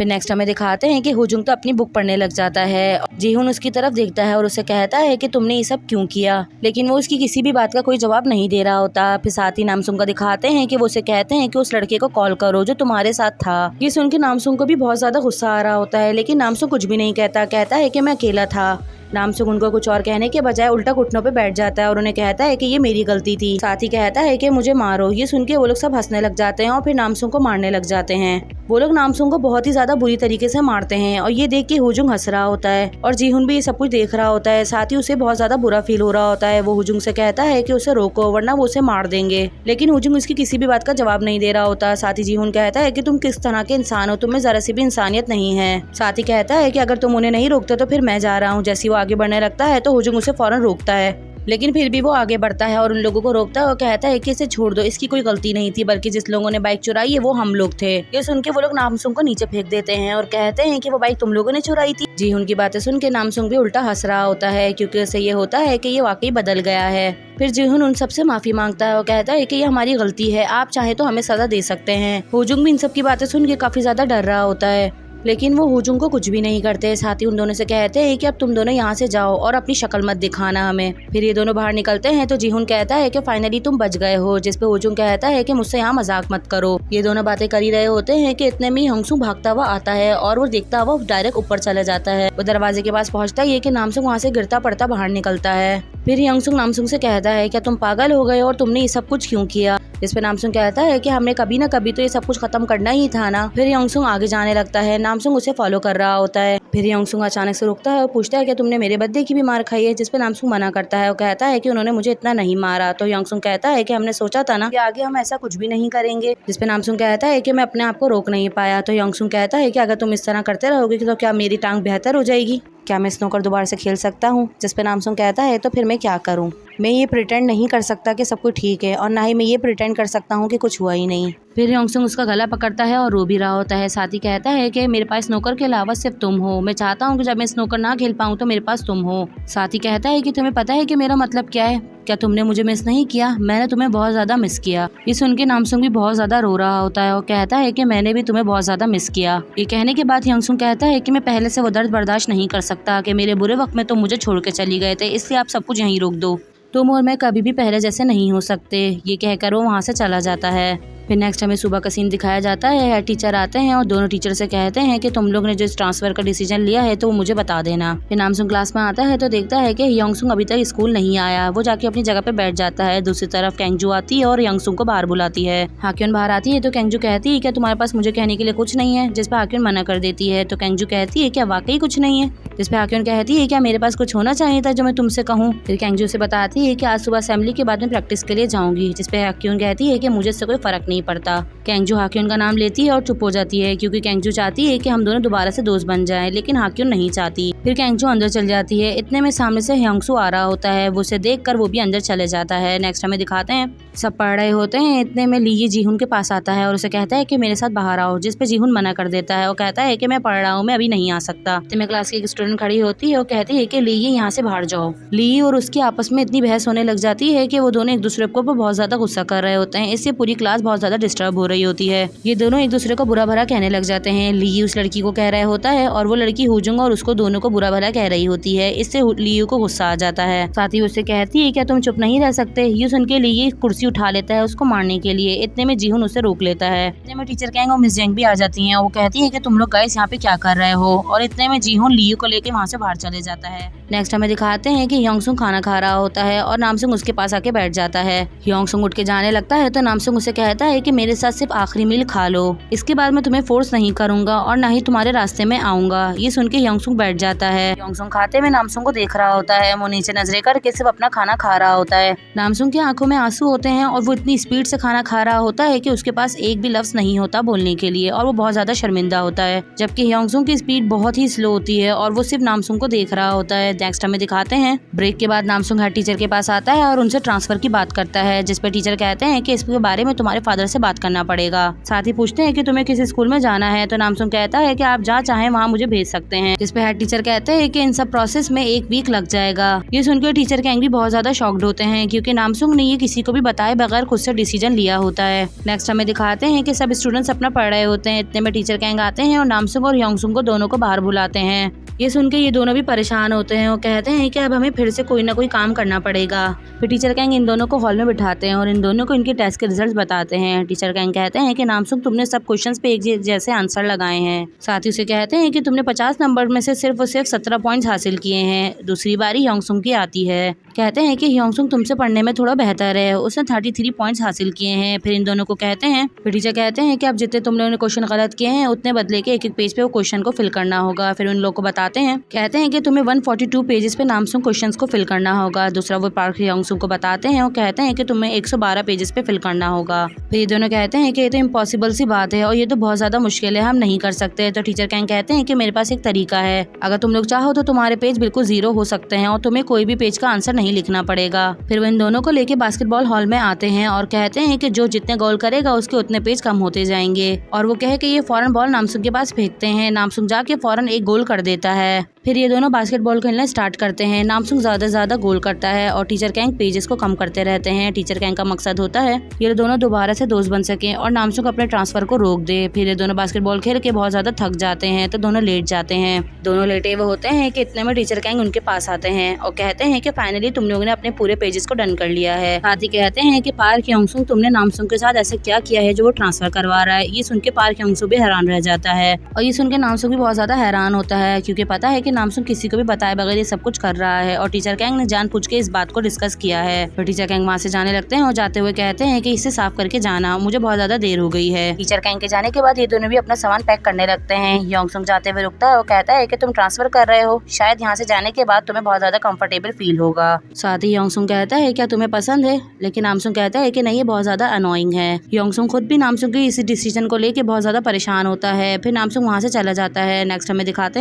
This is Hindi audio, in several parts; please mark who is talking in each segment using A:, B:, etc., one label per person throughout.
A: फिर नेक्स्ट हमें दिखाते हैं कि हुजुंग तो अपनी बुक पढ़ने लग जाता है। जीहुन उसकी तरफ देखता है और उसे कहता है कि तुमने ये सब क्यों किया, लेकिन वो उसकी किसी भी बात का कोई जवाब नहीं दे रहा होता। फिर साथ ही नामसुंग को दिखाते हैं कि वो उसे कहते हैं कि उस लड़के को कॉल करो जो तुम्हारे साथ था। ये सुन के नामसुंग को भी बहुत ज्यादा गुस्सा आ रहा होता है, लेकिन नामसुंग कुछ भी नहीं कहता है कि मैं अकेला था। नामसुंग उनको कुछ और कहने के बजाय उल्टा घुटनों पे बैठ जाता है और उन्हें कहता है कि ये मेरी गलती थी। साथ ही कहता है कि मुझे मारो। ये सुन के वो लोग सब हंसने लग जाते हैं और फिर नामसुंग को मारने लग जाते हैं। वो लोग नामसुंग को बहुत ही ज्यादा बुरी तरीके से मारते हैं और ये देख के हुजुंग हंस रहा होता है और जीहुन भी ये सब कुछ देख रहा होता है। साथ ही उसे बहुत ज्यादा बुरा फील हो रहा होता है। वो हुजुंग से कहता है कि उसे रोको वरना वो उसे मार देंगे, लेकिन हुजुंग उसकी किसी भी बात का जवाब नहीं दे रहा होता। साथ ही जीहुन कहता है कि तुम किस तरह के इंसान हो, तुम्हें जरा सी भी इंसानियत नहीं है। साथ ही कहता है कि अगर तुम उन्हें नहीं रोकते तो फिर मैं जा रहा हूँ। जैसे वो आगे बढ़ने लगता है तो हुजुंग उसे फौरन रोकता है, लेकिन फिर भी वो आगे बढ़ता है और उन लोगों को रोकता है और कहता है कि इसे छोड़ दो, इसकी कोई गलती नहीं थी, बल्कि जिस लोगों ने बाइक चुराई है वो हम लोग थे। ये सुन के वो लोग नामसुंग को नीचे फेंक देते हैं और कहते हैं कि वो बाइक तुम लोगों ने चुराई थी। जीहुन की बातें सुन के नामसुंग भी उल्टा हंस रहा होता है, क्योंकि उसे ये होता है कि ये वाकई बदल गया है। फिर जीहुन उन सबसे माफी मांगता है और कहता है कि ये हमारी गलती है, आप चाहे तो हमें सजा दे सकते हैं। हुजुंग भी इन सब की बातें सुन के काफी ज्यादा डर रहा होता है, लेकिन वो हुजुंग को कुछ भी नहीं करते। साथ ही उन दोनों से कहते हैं कि अब तुम दोनों यहाँ से जाओ और अपनी शक्ल मत दिखाना हमें। फिर ये दोनों बाहर निकलते हैं तो जीहुन कहता है कि फाइनली तुम बच गए हो, जिसपे हुजुंग कहता है कि मुझसे यहाँ मजाक मत करो। ये दोनों बातें कर ही रहे होते हैं कि इतने में यंगसुंग भागता हुआ आता है और वो देखता हुआ डायरेक्ट ऊपर चला जाता है। वो दरवाजे के पास पहुँचता ही है कि नामसुंग वहाँ से गिरता पड़ता बाहर निकलता है। फिर यंगसुंग नामसुंग से कहता है क्या तुम पागल हो गए और तुमने ये सब कुछ क्यों किया, जिसपे नामसुंग कहता है कि हमने कभी न कभी तो ये सब कुछ खत्म करना ही था ना। फिर यंगसुंग आगे जाने लगता है, नामसुंग उसे फॉलो कर रहा होता है। फिर यंगसुंग अचानक से रुकता है और पूछता है कि तुमने मेरे बद्दे की भी मार खाई है, जिसपे नामसुंग मना करता है और कहता है कि उन्होंने मुझे इतना नहीं मारा। तो यंगसुंग कहता है कि हमने सोचा था ना कि आगे हम ऐसा कुछ भी नहीं करेंगे, जिसपे नामसुंग कहता है कि मैं अपने आप को रोक नहीं पाया। तो यंगसुंग कहता है कि अगर तुम इस तरह करते रहोगे तो क्या मेरी टांग बेहतर हो जाएगी, क्या मैं स्नूकर दोबारा से खेल सकता हूँ। जिसपे नामसुंग कहता है तो फिर मैं क्या करूँ, मैं ये प्रिटेंड नहीं कर सकता कि सब कुछ ठीक है और ना ही मैं ये प्रिटेंड कर सकता हूँ कि कुछ हुआ ही नहीं। फिर यंगसुंग उसका गला पकड़ता है और रो भी रहा होता है। साथ ही कहता है कि मेरे पास स्नूकर के अलावा सिर्फ तुम हो, मैं चाहता हूँ कि जब मैं स्नूकर ना खेल पाऊँ तो मेरे पास तुम हो। साथ ही कहता है कि तुम्हें पता है कि मेरा मतलब क्या है, क्या तुमने मुझे मिस नहीं किया, मैंने तुम्हें बहुत ज्यादा मिस किया। ये सुन के नामसुंग भी बहुत ज्यादा रो रहा होता है और कहता है कि मैंने भी तुम्हें बहुत ज्यादा मिस किया। ये कहने के बाद यंगसुंग कहता है कि मैं पहले से वो दर्द बर्दाश्त नहीं कर सकता कि मेरे बुरे वक्त में तुम मुझे छोड़ के चली गए थे, इसलिए आप सब कुछ यहीं रोक दो, तुम और मैं कभी भी पहले जैसे नहीं हो सकते। ये कहकर वो वहाँ से चला जाता है। फिर नेक्स्ट हमें सुबह का सीन दिखाया जाता है। हेड टीचर आते हैं और दोनों टीचर से कहते हैं कि तुम लोग ने जो इस ट्रांसफर का डिसीजन लिया है तो वो मुझे बता देना। फिर नामसुंग क्लास में आता है तो देखता है कि यंगसुंग अभी तक स्कूल नहीं आया। वो जाके अपनी जगह पे बैठ जाता है। दूसरी तरफ केंगजू आती है और यंगसुंग को बाहर बुलाती है। हाक्योन बाहर आती है तो केंगजू कहती है क्या तुम्हारे पास मुझे कहने के लिए कुछ नहीं है, जिसपे हाक्योन मना कर देती है। तो केंगजू कहती है क्या वाकई कुछ नहीं है, जिसपे हाक्योन कहती है क्या मेरे पास कुछ होना चाहिए था जो मैं तुमसे कहूँ। फिर केंगजू से बताती है कि आज सुबह असेंबली के बाद में प्रैक्टिस के लिए जाऊंगी, जिसपे हाक्योन कहती है कि मुझे इससे कोई फर्क नहीं पड़ता। केंगजू हाक्योन का नाम लेती है और चुप हो जाती है, क्योंकि केंगजू चाहती है कि हम दोनों दोबारा से दोस्त बन जाएं, लेकिन हाक्योन नहीं चाहती। फिर केंगजू अंदर चल जाती है। इतने में सामने से यंगसू आ रहा होता है। वो उसे देखकर वो भी अंदर चले जाता है। नेक्स्ट हमें दिखाते हैं सब पढ़ रहे होते हैं। इतने में ली जीहुन के पास आता है और उसे कहता है कि मेरे साथ बाहर आओ, जिसपे जीहुन मना कर देता है और कहता है कि मैं पढ़ रहा हूँ, मैं अभी नहीं आ सकता। इतने में क्लास की एक स्टूडेंट खड़ी होती है और कहती है कि ली यहाँ से बाहर जाओ। ली और उसकी आपस में इतनी बहस होने लग जाती है कि वो दोनों एक दूसरे को बहुत ज्यादा गुस्सा कर रहे होते हैं। इससे पूरी क्लास बहुत ज्यादा डिस्टर्ब हो रही होती है। ये दोनों एक दूसरे को बुरा भला कहने लग जाते हैं। ली उस लड़की को कह रहा होता है और वो लड़की हुजुंग और उसको दोनों को बुरा भला कह रही होती है। इससे लियू को गुस्सा आ जाता है। साथ ही उससे कहती है क्या तुम चुप नहीं रह सकते। ये सुन के लिए कुर्सी उठा लेता है उसको मारने के लिए। इतने में जीहुन उसे रोक लेता है। इतने में टीचर कैंग और मिस जेंग भी आ जाती हैं। वो कहती है कि तुम लोग गाइस यहाँ पे क्या कर रहे हो, और इतने में जीहुन लियू को लेके वहाँ से बाहर चले जाता है। नेक्स्ट हमें दिखाते हैं कि यंगसुंग खाना खा रहा होता है और नामसुंग उसके पास आके बैठ जाता है। यंगसुंग उठ के जाने लगता है तो नामसुंग उसे कहता है कि मेरे साथ सिर्फ आखिरी मील खा लो, इसके बाद मैं तुम्हें फोर्स नहीं करूंगा और ना ही तुम्हारे रास्ते में आऊंगा। ये सुन के यंगसुंग बैठ जाता है। यंगसुंग खाते हुए नामसुंग को देख रहा होता है। वो नीचे नजरें करके सिर्फ अपना खाना खा रहा होता है। नामसुंग की आंखों में आंसू होते हैं और वो इतनी स्पीड से खाना खा रहा होता है कि उसके पास एक भी लफ्ज नहीं होता बोलने के लिए, और वो बहुत ज्यादा शर्मिंदा होता है। जबकि यंगसुंग की स्पीड बहुत ही स्लो होती है और वो सिर्फ नामसुंग को देख रहा होता है। नेक्स्ट हमें दिखाते हैं ब्रेक के बाद नामसुंग हेड टीचर के पास आता है और उनसे ट्रांसफर की बात करता है, जिसपे टीचर कहते हैं कि इसके बारे में तुम्हारे फादर फादर से बात करना पड़ेगा। साथ ही पूछते हैं कि तुम्हें किस स्कूल में जाना है, तो नामसुंग कहता है कि आप जहाँ चाहें वहाँ मुझे भेज सकते हैं। जिस पे हेड टीचर कहते हैं कि इन सब प्रोसेस में 1 वीक लग जाएगा। ये सुनकर टीचर कैंग भी बहुत ज्यादा शॉक्ड होते हैं, क्योंकि नामसुंग ने ये किसी को भी बताए बगैर खुद से डिसीजन लिया होता है। नेक्स्ट हमें दिखाते हैं कि सब स्टूडेंट्स अपना पढ़ रहे होते हैं। इतने में टीचर कैंग आते हैं और नामसुंग और योंगसुंग को दोनों को बाहर बुलाते हैं। ये सुन के ये दोनों भी परेशान होते हैं और कहते हैं कि अब हमें फिर से कोई ना कोई काम करना पड़ेगा। फिर टीचर कैंग इन दोनों को हॉल में बिठाते हैं और इन दोनों को इनके टेस्ट के रिजल्ट्स बताते हैं। टीचर कैंग कहते हैं कि नामसुंग तुमने सब क्वेश्चंस पे एक जैसे आंसर लगाए हैं। साथ ही उसे कहते हैं कि तुमने 50 नंबर में से सिर्फ और सिर्फ 17 पॉइंट्स हासिल किए हैं। दूसरी बारी योंगसुंग की आती है। कहते हैं कि योंगसुंग तुमसे पढ़ने में थोड़ा बेहतर है, उसने 33 पॉइंट्स हासिल किए हैं। फिर इन दोनों को कहते हैं, फिर टीचर कहते हैं कि अब जितने तुमने क्वेश्चन गलत किए हैं उतने बदले के एक पेज पे वो क्वेश्चन को फिल करना होगा। फिर उन लोगों को बताते हैं, कहते हैं कि तुम्हें 142 पेजेस पे नामसुंग क्वेश्चंस को फिल करना होगा। दूसरा वो पार्क योंगसुंग को बताते हैं और कहते हैं कि तुम्हें 112 पेजेस पे फिल करना होगा। फिर ये दोनों कहते हैं कि ये तो इम्पॉसिबल सी बात है और ये तो बहुत ज्यादा मुश्किल है, हम नहीं कर सकते। तो टीचर कैंग कहते हैं कि मेरे पास एक तरीका है, अगर तुम लोग चाहो तो तुम्हारे पेज बिल्कुल 0 हो सकते हैं और तुम्हें कोई भी पेज का आंसर नहीं लिखना पड़ेगा। फिर वो इन दोनों को लेके बास्केटबॉल हॉल में आते हैं और कहते हैं कि जो जितने गोल करेगा उसके उतने पेज कम होते जाएंगे। और वो कहे कि ये फौरन बॉल नामसुंग के पास फेंकते हैं। नामसुंग जाके फौरन एक गोल कर देता है। फिर ये दोनों बास्केटबॉल खेलना स्टार्ट करते हैं। नामसुंग ज्यादा गोल करता है और टीचर कैंग पेजेस को कम करते रहते हैं। टीचर कैंग का मकसद होता है ये दोनों दोबारा से दोस्त बन सके और नामसुंग अपने ट्रांसफर को रोक दे। फिर ये दोनों बास्केटबॉल खेल के बहुत ज्यादा थक जाते हैं तो दोनों लेट जाते हैं। दोनों लेटे हुए होते हैं कि इतने में टीचर कैंग उनके पास आते हैं और कहते हैं कि फाइनली तुम लोगों ने अपने पूरे पेजेस को डन कर लिया है। साथ ही कहते हैं कि पार्क योंगसुंग तुमने नामसुंग के साथ ऐसा क्या किया है जो वो ट्रांसफर करवा रहा है। ये सुन के पार्क योंगसुंग भी हैरान रह जाता है और ये सुन के नामसुंग भी बहुत ज्यादा हैरान होता है, क्योंकि पता है कि नामसुंग किसी को भी बताए बगैर ये सब कुछ कर रहा है और टीचर कैंग ने जानबूझ के इस बात को डिस्कस किया है। फिर टीचर कैंग वहाँ से जाने लगते हैं और जाते हुए कहते हैं कि इसे साफ करके जाना, मुझे बहुत ज्यादा देर हो गई है। टीचर कैंग के जाने के बाद ये दोनों भी अपना सामान पैक करने लगते हैं। योंगसुंग जाते हुए रुकता है और कहता है कि तुम ट्रांसफर कर रहे हो, शायद यहाँ से जाने के बाद तुम्हें बहुत ज्यादा कंफर्टेबल फील होगा। साथ ही योंगसुंग कहता है क्या तुम्हें पसंद है, लेकिन नामसुंग कहता है कि नहीं, ये बहुत ज्यादा अनोइंग है। योंगसुंग खुद भी नामसुंग के इस डिसीजन को लेके बहुत ज्यादा परेशान होता है। फिर नामसुंग वहाँ से चला जाता है। नेक्स्ट हमें दिखाते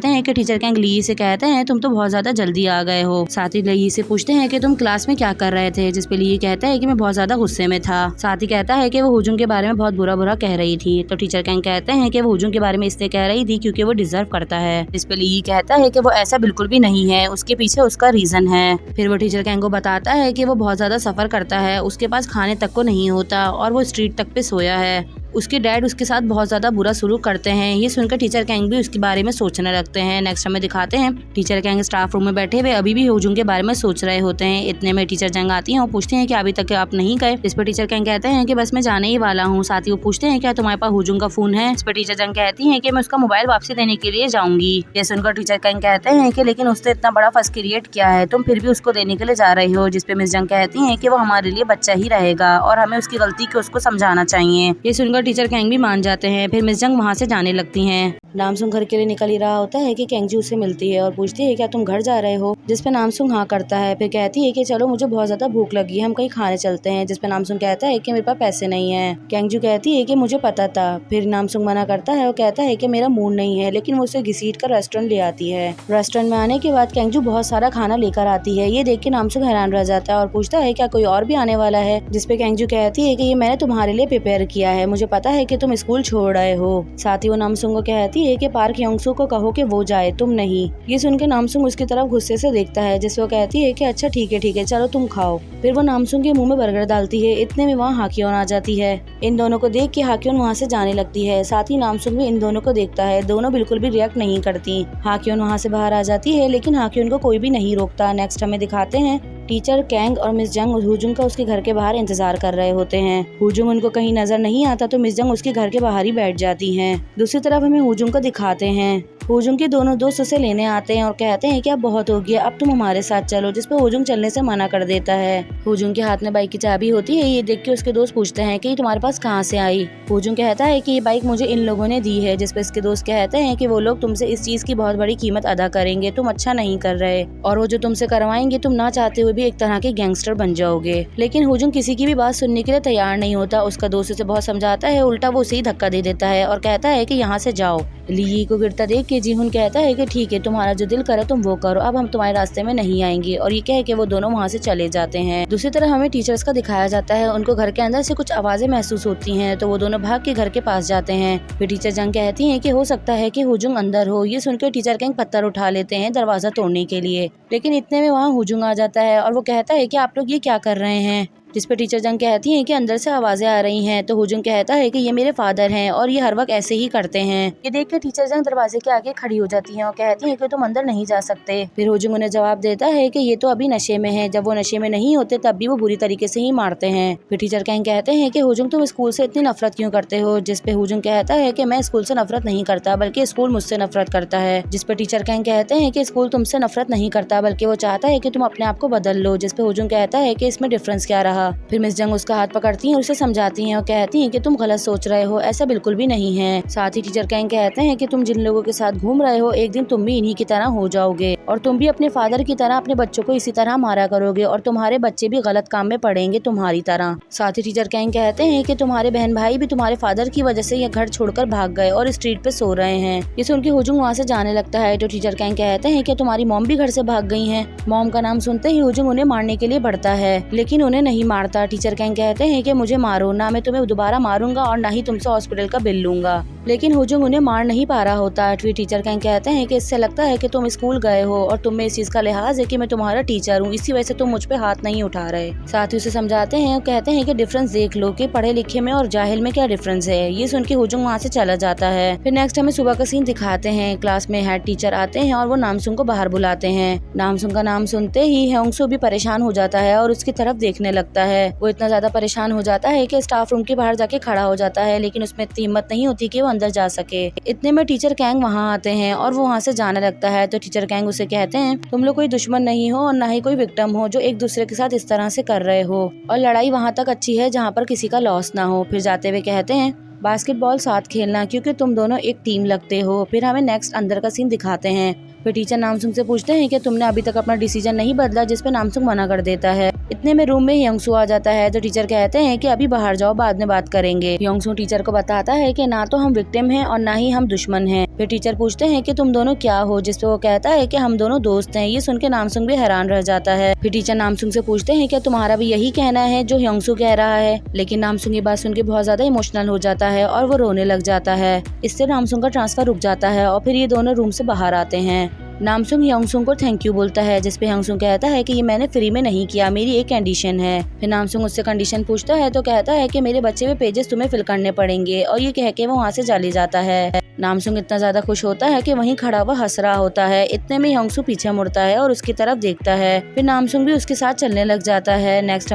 A: हैं कि टीचर कैंग ली से कहते हैं तुम तो बहुत ज्यादा जल्दी आ गए हो। साथ ही ली से पूछते हैं कि तुम क्लास में क्या कर रहे थे, जिस पे ली कहता है कि मैं बहुत ज्यादा गुस्से में था। साथ ही कहता है कि वो हुजूम के बारे में बहुत बुरा कह रही थी। तो टीचर कैंग कहते हैं कि वो हुजूम के बारे में इसलिए कह रही थी क्योंकि वो डिजर्व करता है। जिस पे ली कहता है कि वो ऐसा बिल्कुल भी नहीं है, उसके पीछे उसका रीजन है। फिर वो टीचर कैंग को बताता है कि वो बहुत ज्यादा सफर करता है, उसके पास खाने तक को नहीं होता और वो स्ट्रीट तक पे सोया है। उसके डैड उसके साथ बहुत ज्यादा बुरा सलूक करते हैं। ये सुनकर टीचर कैंग भी उसके बारे में सोचने लगते हैं। नेक्स्ट हमें दिखाते हैं टीचर कैंग स्टाफ रूम में बैठे हुए अभी भी हुजूम के बारे में सोच रहे होते हैं। इतने में टीचर जंग आती हैं और पूछते हैं कि अभी तक आप नहीं गए। इस पर टीचर कैंग कहते हैं कि बस मैं जाने ही वाला हूँ। साथ ही वो पूछते हैं क्या तुम्हारे पास हुजूम का फोन है। इस पर टीचर जंग कहती है कि मैं उसका मोबाइल वापसी देने के लिए जाऊंगी। ये सुनकर टीचर कैंग कहते हैं कि लेकिन उसने इतना बड़ा फस क्रिएट किया है, तुम फिर भी उसको देने के लिए जा रही हो। जिसपे मिस जंग कहती है कि वो हमारे लिए बच्चा ही रहेगा और हमें उसकी गलती को उसको समझाना चाहिए। ये सुनकर टीचर कैंग भी मान जाते हैं। फिर मिस जंग वहाँ से जाने लगती हैं। नामसुंग घर के लिए निकल ही रहा होता है कि कैंगजू उससे मिलती है और पूछती है क्या तुम घर जा रहे हो। जिसपे नामसुंग हाँ करता है। फिर कहती है कि चलो मुझे बहुत ज्यादा भूख लगी है, हम कहीं खाने चलते हैं। जिसपे नामसुंग कहता है कि मेरे पास पैसे नहीं है। कैंगजू कहती है कि मुझे पता था। फिर नामसुंग मना करता है और कहता है कि मेरा मूड नहीं है, लेकिन वो उसे घसीट कर रेस्टोरेंट ले आती है। रेस्टोरेंट में आने के बाद कैंगजू बहुत सारा खाना लेकर आती है। ये देख के नामसुंग हैरान रह जाता है और पूछता है क्या कोई और भी आने वाला है। जिसपे कैंगजू कहती है कि ये मैंने तुम्हारे लिए प्रिपेयर किया है, मुझे पता है कि तुम स्कूल छोड़ रहे हो। साथ ही वो नामसुंग को कहती है कि पार्क योंगसुंग को कहो कि वो जाए, तुम नहीं। ये सुनकर नामसुंग उसकी तरफ गुस्से से देखता है, जिससे वो कहती है कि अच्छा ठीक है चलो तुम खाओ। फिर वो नामसुंग के मुंह में बर्गर डालती है। इतने में वहाँ हाक्योन आ जाती है। इन दोनों को देख के हाक्योन वहाँ से जाने लगती है। साथ ही नामसुंग भी इन दोनों को देखता है। दोनों बिल्कुल भी रिएक्ट नहीं करती। हाक्योन वहाँ से बाहर आ जाती है, लेकिन हाक्योन को कोई भी नहीं रोकता। नेक्स्ट हमें दिखाते हैं टीचर कैंग और मिस जंग हुजूम का उसके घर के बाहर इंतजार कर रहे होते हैं। हुजूम उनको कहीं नजर नहीं आता तो मिस जंग उसके घर के बाहर ही बैठ जाती हैं। दूसरी तरफ हमें हुजूम को दिखाते हैं। हुजूम के दोनों दोस्त उसे लेने आते हैं और कहते हैं कि अब बहुत हो गया, अब तुम हमारे साथ चलो। जिस पे हुजूम चलने से मना कर देता है। हुजूम के हाथ में बाइक की चाबी होती है। ये देख के उसके दोस्त पूछते हैं कि तुम्हारे पास कहाँ से आई। हुजूम कहता है कि ये बाइक मुझे इन लोगों ने दी है। जिस पे इसके दोस्त कहते हैं कि वो लोग तुमसे इस चीज की बहुत बड़ी कीमत अदा करेंगे, तुम अच्छा नहीं कर रहे और वो जो तुमसे करवाएंगे तुम ना चाहते हुए भी एक तरह के गैंगस्टर बन जाओगे। लेकिन हुजुंग किसी की भी बात सुनने के लिए तैयार नहीं होता। उसका दोस्त उसे बहुत समझाता है, उल्टा वो उसे ही धक्का दे देता है और कहता है कि यहाँ से जाओ। ली को गिरता देख के जीहुन कहता है कि ठीक है, तुम्हारा जो दिल करे तुम वो करो, अब हम तुम्हारे रास्ते में नहीं आएंगे। और ये कह के वो दोनों वहाँ से चले जाते हैं। दूसरी तरफ हमें टीचर्स का दिखाया जाता है। उनको घर के अंदर से कुछ आवाजें महसूस होती हैं, तो वो दोनों भाग के घर के पास जाते हैं। फिर टीचर जंग कहती है कि हो सकता है कि हुजुंग अंदर हो। ये सुनकर टीचर कैंग पत्थर उठा लेते हैं दरवाजा तोड़ने के लिए, लेकिन इतने में वहाँ हुजुंग आ जाता है और वो कहता है कि आप लोग ये क्या कर रहे हैं। जिस पे टीचर जंग कहती हैं कि अंदर से आवाजें आ रही हैं, तो हुजुंग कहता है कि ये मेरे फादर हैं और ये हर वक्त ऐसे ही करते हैं। ये देख के टीचर जंग दरवाजे के आगे खड़ी हो जाती हैं और कहती हैं कि तुम अंदर नहीं जा सकते। फिर हुजुंग उन्हें जवाब देता है कि ये तो अभी नशे में है, जब वो नशे में नहीं होते तब भी वो बुरी तरीके से ही मारते हैं। फिर टीचर कैंग कहते हैं कि हुजुंग तुम स्कूल से इतनी नफरत क्यों करते हो। जिस पे हुजुंग कहता है कि मैं स्कूल से नफरत नहीं करता, बल्कि स्कूल मुझसे नफरत करता है। जिस पे टीचर कैंग कहते हैं कि स्कूल तुमसे नफरत नहीं करता, बल्कि वो चाहता है कि तुम अपने आप को बदल लो। जिस पे हुजुंग कहता है कि इसमें डिफरेंस क्या रहा। फिर मिस जंग उसका हाथ पकड़ती हैं और उसे समझाती हैं और कहती हैं कि तुम गलत सोच रहे हो, ऐसा बिल्कुल भी नहीं है। साथ ही टीचर कैंग कहते हैं कि तुम जिन लोगों के साथ घूम रहे हो, एक दिन तुम भी इन्हीं की तरह हो जाओगे और तुम भी अपने फादर की तरह अपने बच्चों को इसी तरह मारा करोगे और तुम्हारे बच्चे भी गलत काम में पड़ेंगे तुम्हारी तरह। साथ ही टीचर कैंग कहते हैं कि तुम्हारे बहन भाई भी तुम्हारे फादर की वजह से ये घर छोड़कर भाग गए और स्ट्रीट पे सो रहे हैं। ये सुन के हुजुंग वहाँ से जाने लगता है, तो टीचर कैंग कहते हैं कि तुम्हारी मॉम भी घर से भाग गई हैं। मॉम का नाम सुनते ही हुजुंग उन्हें मारने के लिए बढ़ता है, लेकिन उन्हें नहीं मारता। टीचर कैंग कहते हैं कि मुझे मारो ना, मैं तुम्हें दोबारा मारूंगा और ना ही तुमसे हॉस्पिटल का बिल लूंगा। लेकिन हुजुंग उन्हें मार नहीं पा रहा होता। फिर टीचर कैंग कहते हैं कि इससे लगता है कि तुम स्कूल गए हो और तुम में इस चीज का लिहाज है कि मैं तुम्हारा टीचर हूँ, इसी वजह से तुम मुझ पे हाथ नहीं उठा रहे। साथ ही उसे समझाते हैं और कहते हैं कि डिफरेंस देख लो कि पढ़े लिखे में और जाहिल में क्या डिफरेंस है। ये सुन के हुजुंग वहाँ से चला जाता है। फिर नेक्स्ट हमें सुबह का सीन दिखाते हैं। क्लास में हेड टीचर आते हैं और वो नामसुंग को बाहर बुलाते हैं। नामसुंग का नाम सुनते ही ह्योंगसू भी परेशान हो जाता है और उसकी तरफ देखने लगता है। वो इतना ज्यादा परेशान हो जाता है कि स्टाफ रूम के बाहर जाके खड़ा हो जाता है, लेकिन उसमें इतनी हिम्मत नहीं होती कि वो अंदर जा सके। इतने में टीचर कैंग वहाँ आते हैं और वो वहाँ से जाने लगता है। तो टीचर कैंग उसे कहते हैं तुम लोग कोई दुश्मन नहीं हो और ना ही कोई विक्टिम हो जो एक दूसरे के साथ इस तरह से कर रहे हो, और लड़ाई वहाँ तक अच्छी है जहाँ पर किसी का लॉस ना हो। फिर जाते हुए कहते हैं बास्केटबॉल साथ खेलना, क्योंकि तुम दोनों एक टीम लगते हो। फिर हमें नेक्स्ट अंदर का सीन दिखाते हैं। फिर टीचर नामसुंग से पूछते हैं कि तुमने अभी तक अपना डिसीजन नहीं बदला, जिस पे नामसुंग मना कर देता है। इतने में रूम में ह्योंगसू आ जाता है, तो टीचर कहते हैं कि अभी बाहर जाओ, बाद में बात करेंगे। ह्योंगसू टीचर को बताता है कि ना तो हम विक्टिम हैं और ना ही हम दुश्मन हैं। फिर टीचर पूछते हैं कि तुम दोनों क्या हो, जिस पे वो कहता है कि हम दोनों दोस्त हैं। ये सुन के नामसुंग भी हैरान रह जाता है। फिर टीचर नामसुंग से पूछते हैं कि तुम्हारा भी यही कहना है जो ह्योंगसू कह रहा है। लेकिन नामसुंग ये बात सुन के बहुत ज्यादा इमोशनल हो जाता है और वो रोने लग जाता है। इससे नामसुंग का ट्रांसफर रुक जाता है और फिर ये दोनों रूम से बाहर आते हैं। नामसुंग ह्योंगसू को थैंक यू बोलता है, जिसपे ह्योंगसू कहता है कि ये मैंने फ्री में नहीं किया, मेरी एक कंडीशन है। फिर नामसुंग उससे कंडीशन पूछता है, तो कहता है कि मेरे बचे हुए पेजेस तुम्हें फिल करने पड़ेंगे, और ये कह के वो वहाँ से चले जाता है। नामसुंग इतना ज्यादा खुश होता है कि वहीं खड़ा हुआ हंस रहा होता है। इतने में ह्योंगसू पीछे मुड़ता है और उसकी तरफ देखता है। फिर नामसुंग भी उसके साथ चलने लग जाता है। नेक्स्ट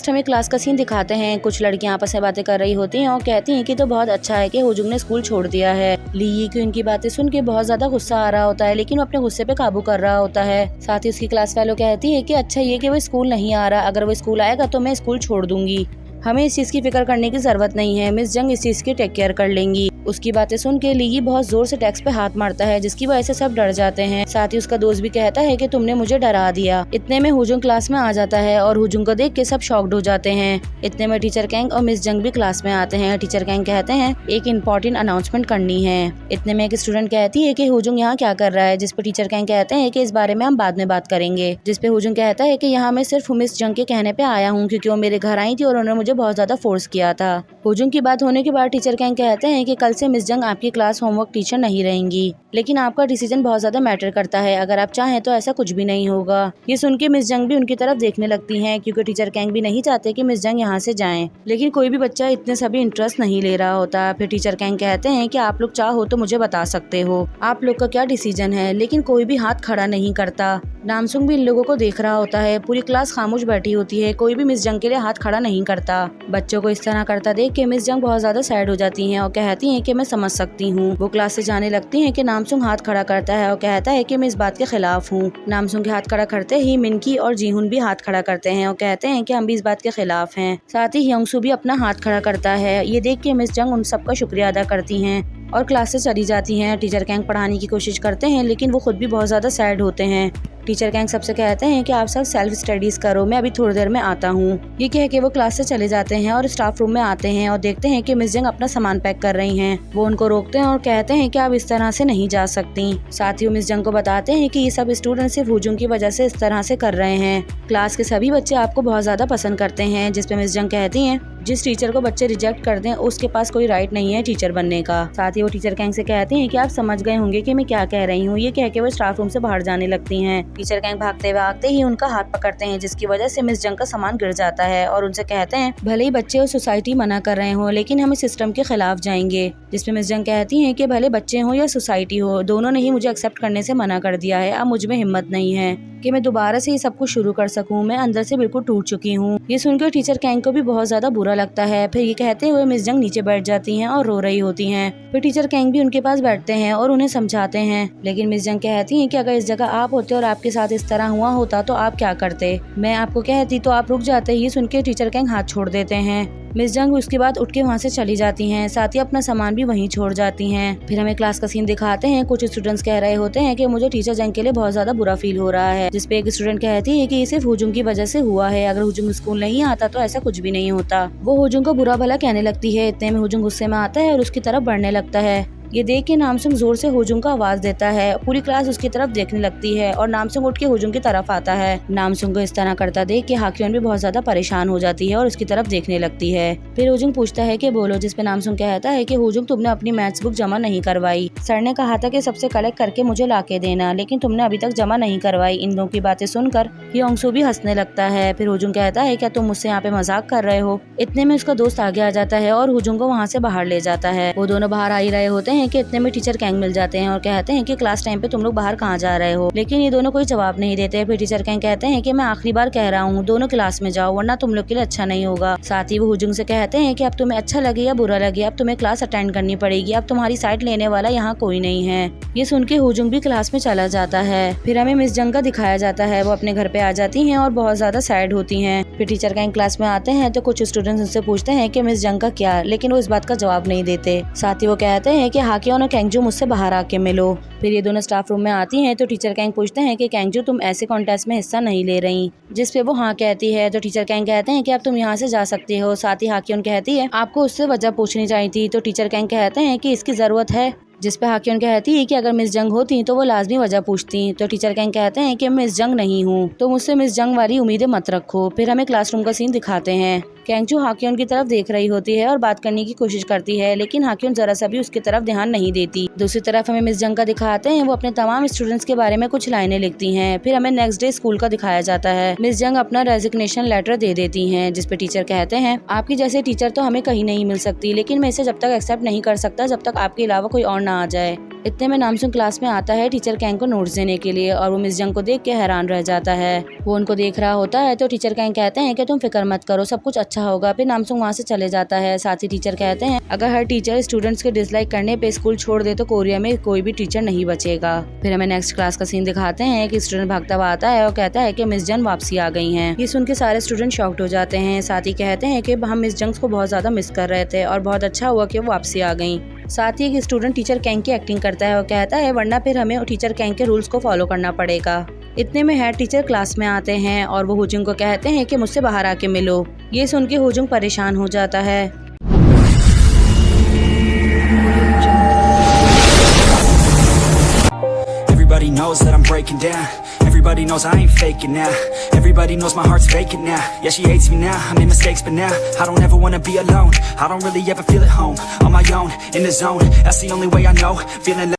A: हमें क्लास का सीन दिखाते हैं। कुछ लड़कियां आपस में बातें कर रही होती हैं और कहती हैं कि तो बहुत अच्छा है कि हुजुंग ने स्कूल छोड़ दिया है। ली की उनकी बातें सुन के बहुत ज्यादा गुस्सा आ रहा होता है, लेकिन वो अपने गुस्से पे काबू कर रहा होता है। साथ ही उसकी क्लास फेलो कहती है कि अच्छा ये कि वो स्कूल नहीं आ रहा, अगर वो स्कूल आएगा तो मैं स्कूल छोड़ दूंगी, हमें इस चीज की फिक्र करने की जरूरत नहीं है, मिस जंग इस चीज की टेक केयर कर लेंगी। उसकी बातें सुन के ली बहुत जोर से डेस्क पे हाथ मारता है, जिसकी वजह से सब डर जाते हैं। साथ ही उसका दोस्त भी कहता है कि तुमने मुझे डरा दिया। इतने में हुजुंग क्लास में आ जाता है और हुजुंग को देख के सब शॉक्ड हो जाते हैं। इतने में टीचर कैंग और मिस जंग भी क्लास में आते हैं। टीचर कैंग कहते हैं एक इम्पोर्टेंट अनाउंसमेंट करनी है। इतने में एक स्टूडेंट कहती है कि हुजुंग यहाँ क्या कर रहा है, जिसपे टीचर कैंग कहते हैं कि इस बारे में हम बाद में बात करेंगे। जिसपे हुजुंग कहता है कि यहाँ मैं सिर्फ मिस जंग के कहने पे आया हूँ, क्योंकि वो मेरे घर आई थी और उन्होंने मुझे बहुत ज्यादा फोर्स किया था। हुजुंग की बात होने के बाद टीचर कैंग कहते हैं कि कल से मिस जंग आपकी क्लास होमवर्क टीचर नहीं रहेंगी, लेकिन आपका डिसीजन बहुत ज्यादा मैटर करता है, अगर आप चाहें तो ऐसा कुछ भी नहीं होगा। ये सुन के मिस जंग भी उनकी तरफ देखने लगती हैं, क्योंकि टीचर कैंग भी नहीं चाहते कि मिस जंग यहाँ से जाएं। लेकिन कोई भी बच्चा इतने सभी इंटरेस्ट नहीं ले रहा होता। फिर टीचर कैंग कहते हैं कि आप लोग चाहो तो मुझे बता सकते हो, आप लोग का क्या डिसीजन है, लेकिन कोई भी हाथ खड़ा नहीं करता। नामसुंग भी इन लोगों को देख रहा होता है। पूरी क्लास खामोश बैठी होती है, कोई भी मिस जंग के लिए हाथ खड़ा नहीं करता। बच्चों को इस तरह करता देख के मिस जंग बहुत ज्यादा सैड हो जाती हैं और कहती हैं कि मैं समझ सकती हूँ। वो क्लास से जाने लगती हैं कि नामसुंग हाथ खड़ा करता है और कहता है कि मैं इस बात के खिलाफ हूँ। नामसुंग के हाथ खड़ा करते ही मिनकी और जीहुन भी हाथ खड़ा करते हैं और कहते हैं कि हम भी इस बात के खिलाफ हैं। साथ ही ह्योंगसू भी अपना हाथ खड़ा करता है। ये देख के मिस जंग उन सबका शुक्रिया अदा करती हैं और क्लास से चली जाती हैं। टीचर कैंग पढ़ाने की कोशिश करते हैं, लेकिन वो खुद भी बहुत ज्यादा सैड होते हैं। टीचर कैंग सबसे कहते हैं कि आप सब सेल्फ स्टडीज करो, मैं अभी थोड़ी देर में आता हूँ। ये कह के वो क्लास से चले जाते हैं और स्टाफ रूम में आते हैं और देखते हैं कि मिस जंग अपना सामान पैक कर रही हैं। वो उनको रोकते हैं और कहते हैं कि आप इस तरह से नहीं जा सकती। साथ ही वो मिस जंग को बताते हैं कि ये सब स्टूडेंट सिर्फ हुजूम की वजह से इस तरह से कर रहे हैं। क्लास के सभी बच्चे आपको बहुत ज्यादा पसंद करते हैं। जिस पे मिस जंग कहती हैं जिस टीचर को बच्चे रिजेक्ट कर दें उसके पास कोई राइट नहीं है टीचर बनने का। साथ ही वो टीचर कैंग से कहती हैं कि आप समझ गए होंगे कि मैं क्या कह रही हूँ। ये कह के वो स्टाफ रूम से बाहर जाने लगती हैं। टीचर कैंग भागते ही उनका हाथ पकड़ते हैं, जिसकी वजह से मिस जंग का सामान गिर जाता है और उनसे कहते हैं भले ही बच्चे और सोसाइटी मना कर रहे हो लेकिन हम इस सिस्टम के खिलाफ जाएंगे। जिसपे मिस जंग कहती हैं कि भले बच्चे हो या सोसाइटी हो, दोनों ने ही मुझे एक्सेप्ट करने से मना कर दिया है। अब मुझ में हिम्मत नहीं है कि मैं दोबारा से ये सब कुछ शुरू कर सकूं। मैं अंदर से बिल्कुल टूट चुकी हूँ। ये सुनकर टीचर कैंग को भी बहुत ज्यादा बुरा लगता है। फिर ये कहते हुए मिस जंग नीचे बैठ जाती हैं और रो रही होती हैं। फिर टीचर कैंग भी उनके पास बैठते हैं और उन्हें समझाते हैं, लेकिन मिस जंग कहती हैं कि अगर इस जगह आप होते और आपके साथ इस तरह हुआ होता तो आप क्या करते। मैं आपको कहती तो आप रुक जाते। ये सुन के टीचर कैंग हाथ छोड़ देते हैं। मिस जंग उसके बाद उठ के वहाँ से चली जाती हैं। साथ ही अपना सामान भी वहीं छोड़ जाती हैं। फिर हमें क्लास का सीन दिखाते हैं। कुछ स्टूडेंट्स कह रहे होते हैं कि मुझे टीचर जंग के लिए बहुत ज्यादा बुरा फील हो रहा है। जिसपे एक स्टूडेंट कहती है कि ये सिर्फ हुजूम की वजह से हुआ है। अगर हुजूम स्कूल नहीं आता तो ऐसा कुछ भी नहीं होता। वो हुजूम को बुरा भला कहने लगती है। इतने में हुजूम गुस्से में आता है और उसकी तरफ बढ़ने लगता है। ये देख के नामसुंग जोर से हुजूम का आवाज देता है। पूरी क्लास उसकी तरफ देखने लगती है और नामसुंग उठ के हुजूम की तरफ आता है। नामसुंग को इस तरह करता देख के हाक्योन भी बहुत ज्यादा परेशान हो जाती है और उसकी तरफ देखने लगती है। फिर हुजूम पूछता है कि बोलो। जिसपे नामसुंग कहता है कि हुजूम तुमने अपनी मैथ्स बुक जमा नहीं करवाई। सर ने कहा था कि सबसे कलेक्ट करके मुझे लाके देना, लेकिन तुमने अभी तक जमा नहीं करवाई। इन दोनों की बातें सुनकर योंगसू भी हंसने लगता है। फिर हुजूम कहता है क्या तुम मुझसे यहाँ पे मजाक कर रहे हो। इतने में उसका दोस्त आगे आ जाता है और हुजूम को वहाँ से बाहर ले जाता है। वो दोनों बाहर आ ही रहे होते हैं कि इतने में टीचर कैंग मिल जाते हैं और कहते हैं कि क्लास टाइम पे तुम लोग बाहर कहाँ जा रहे हो। लेकिन ये दोनों कोई जवाब नहीं देते। फिर टीचर कैंग कहते हैं कि मैं आखिरी बार कह रहा हूँ दोनों क्लास में जाओ वरना तुम लोग के लिए अच्छा नहीं होगा। साथ ही वो हुजूम से कहते हैं कि अब तुम्हें अच्छा लगे या बुरा लगे अब तुम्हें क्लास अटेंड करनी पड़ेगी। अब तुम्हारी साइड लेने वाला यहाँ कोई नहीं है। ये सुन के हुजूम भी क्लास में चला जाता है। फिर हमें मिस जंग का दिखाया जाता है। वो अपने घर पे आ जाती है और बहुत ज्यादा सैड होती है। फिर टीचर कैंग क्लास में आते हैं तो कुछ स्टूडेंट्स उनसे पूछते हैं कि मिस जंग का क्या, लेकिन वो इस बात का जवाब नहीं देते। साथ ही वो कहते हैं कि हाक्योन और कैंगजू मुझसे बाहर आके मिलो। फिर ये दोनों स्टाफ रूम में आती हैं तो टीचर कैंग पूछते हैं कि कैंगजू तुम ऐसे कॉन्टेस्ट में हिस्सा नहीं ले रही। जिस पे वो हाँ कहती है तो टीचर कैंग कहते हैं कि अब तुम यहाँ से जा सकती हो। साथ ही हाक्योन कहती है आपको उससे वजह पूछनी चाहिए थी। तो टीचर कैंग कहते हैं कि इसकी जरूरत है। जिस पे हाक्योन कहती है कि अगर मिस जंग होती तो वो लाजमी वजह पूछती। तो टीचर कैंग कहते हैं कि मिस जंग नहीं हूँ तो मुझसे मिस जंग वाली उम्मीदें मत रखो। फिर हमें क्लासरूम का सीन दिखाते हैं। कैंगजू हाक्योन की तरफ देख रही होती है और बात करने की कोशिश करती है, लेकिन हाक्योन जरा सा भी उसकी तरफ ध्यान नहीं देती। दूसरी तरफ हमें मिस जंग का दिखाते हैं। वो अपने तमाम स्टूडेंट्स के बारे में कुछ लाइनें लिखती हैं। फिर हमें नेक्स्ट डे स्कूल का दिखाया जाता है। मिस जंग अपना रेजिग्नेशन लेटर दे देती हैं, जिसपे टीचर कहते हैं आपकी जैसे टीचर तो हमें कहीं नहीं मिल सकती, लेकिन मैं इसे जब तक एक्सेप्ट नहीं कर सकता जब तक आपके अलावा कोई और ना आ जाए। इतने में नामसुंग क्लास में आता है टीचर कैंग को नोट्स देने के लिए और वो मिस जंग को देख के हैरान रह जाता है। वो उनको देख रहा होता है तो टीचर कैंग कहते हैं कि तुम फिक्र मत करो सब कुछ अच्छा होगा। फिर नामसुंग वहाँ से चले जाता है। साथ ही टीचर कहते हैं अगर हर टीचर स्टूडेंट्स के डिसलाइक करने पे स्कूल छोड़ दे तो कोरिया में कोई भी टीचर नहीं बचेगा। फिर हमें नेक्स्ट क्लास का सीन दिखाते हैं कि स्टूडेंट भागता हुआ आता है और कहता है कि मिस जंग वापसी आ गई हैं। ये सुन के सारे स्टूडेंट शॉक्ड हो जाते हैं। साथ ही कहते हैं कि हम मिस जंग को बहुत ज्यादा मिस कर रहे थे और बहुत अच्छा हुआ कि वो वापसी आ गई। साथ ही एक स्टूडेंट टीचर कैंग की एक्टिंग करता है और कहता है वरना फिर हमें टीचर कैंग के रूल्स को फॉलो करना पड़ेगा। इतने में हेड टीचर क्लास में आते हैं और वो हुजूम को कहते हैं कि मुझसे बाहर आके मिलो। ये सुन के हुजूम परेशान हो जाता है।
B: Everybody knows that I'm breaking down. Everybody knows I ain't faking now. Everybody knows my heart's vacant now. Yeah, she hates me now, I made mistakes but now I don't ever wanna be alone. I don't really ever feel at home. On my own, in the zone, that's the only way I know. Feeling